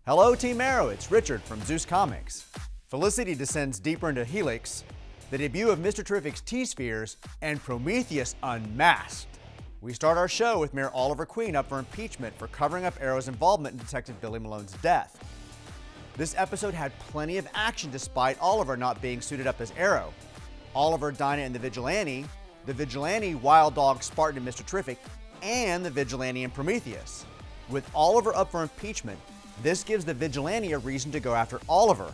Hello Team Arrow, it's Richard from Zeus Comics. Felicity descends deeper into Helix, the debut of Mr. Terrific's T-Spheres, and Prometheus Unmasked. We start our show with Mayor Oliver Queen up for impeachment for covering up Arrow's involvement in Detective Billy Malone's death. This episode had plenty of action despite Oliver not being suited up as Arrow. Oliver, Dinah, and the Vigilante, Wilddog, Spartan, and Mr. Terrfic, and the Vigilante and Prometheus. With Oliver up for impeachment, this gives the Vigilante a reason to go after Oliver.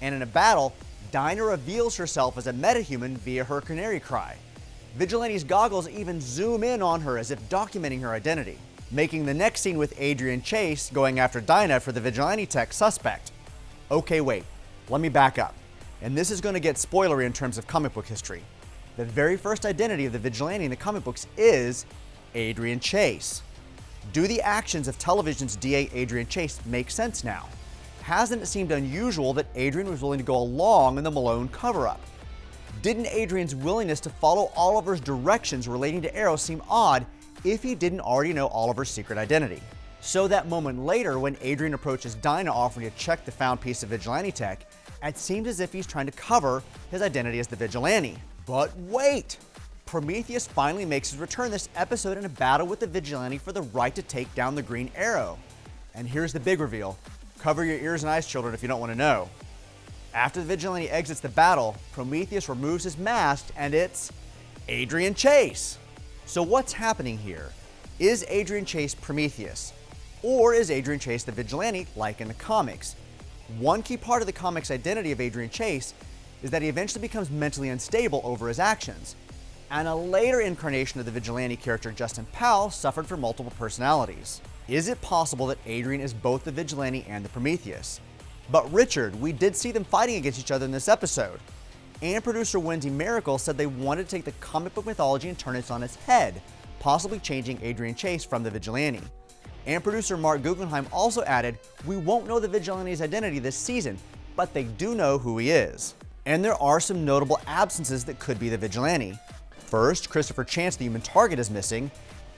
And in a battle, Dinah reveals herself as a metahuman via her canary cry. Vigilante's goggles even zoom in on her as if documenting her identity, making the next scene with Adrian Chase going after Dinah for the Vigilante tech suspect. Okay, wait, let me back up. And this is going to get spoilery in terms of comic book history. The very first identity of the Vigilante in the comic books is Adrian Chase. Do the actions of television's DA Adrian Chase make sense now? Hasn't it seemed unusual that Adrian was willing to go along in the Malone cover-up? Didn't Adrian's willingness to follow Oliver's directions relating to Arrow seem odd if he didn't already know Oliver's secret identity? So that moment later when Adrian approaches Dinah offering to check the found piece of Vigilante tech, it seems as if he's trying to cover his identity as the Vigilante. But wait! Prometheus finally makes his return this episode in a battle with the Vigilante for the right to take down the Green Arrow. And here's the big reveal. Cover your ears and eyes, children, if you don't want to know. After the Vigilante exits the battle, Prometheus removes his mask and it's Adrian Chase. So what's happening here? Is Adrian Chase Prometheus? Or is Adrian Chase the Vigilante like in the comics? One key part of the comics identity of Adrian Chase is that he eventually becomes mentally unstable over his actions. And a later incarnation of the Vigilante character Justin Powell suffered from multiple personalities. Is it possible that Adrian is both the Vigilante and the Prometheus? But Richard, we did see them fighting against each other in this episode. And producer Wendy Miracle said they wanted to take the comic book mythology and turn it on its head, possibly changing Adrian Chase from the Vigilante. And producer Mark Guggenheim also added, we won't know the Vigilante's identity this season, but they do know who he is. And there are some notable absences that could be the Vigilante. First, Christopher Chance, the human target, is missing,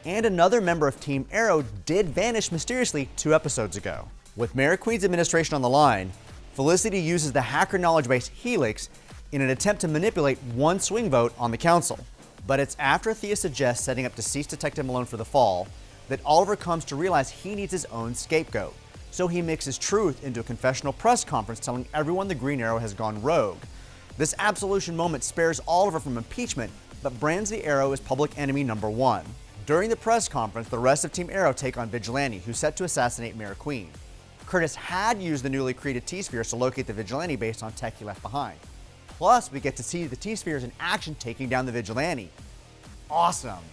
and another member of Team Arrow did vanish mysteriously 2 episodes ago. With Mayor Queen's administration on the line, Felicity uses the hacker knowledge base Helix in an attempt to manipulate one swing vote on the council. But it's after Thea suggests setting up deceased Detective Malone for the fall that Oliver comes to realize he needs his own scapegoat. So he mixes truth into a confessional press conference telling everyone the Green Arrow has gone rogue. This absolution moment spares Oliver from impeachment, but brands the Arrow as public enemy number 1. During the press conference, the rest of Team Arrow take on Vigilante, who's set to assassinate Mayor Queen. Curtis had used the newly created T-Spheres to locate the Vigilante based on tech he left behind. Plus, we get to see the T-Spheres in action taking down the Vigilante. Awesome!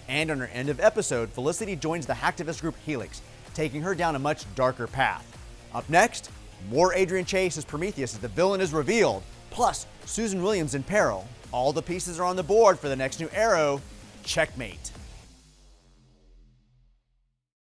And on her end of episode, Felicity joins the hacktivist group Helix, taking her down a much darker path. Up next, more Adrian Chase as Prometheus as the villain is revealed, plus Susan Williams in peril. All the pieces are on the board for the next new Arrow. Checkmate.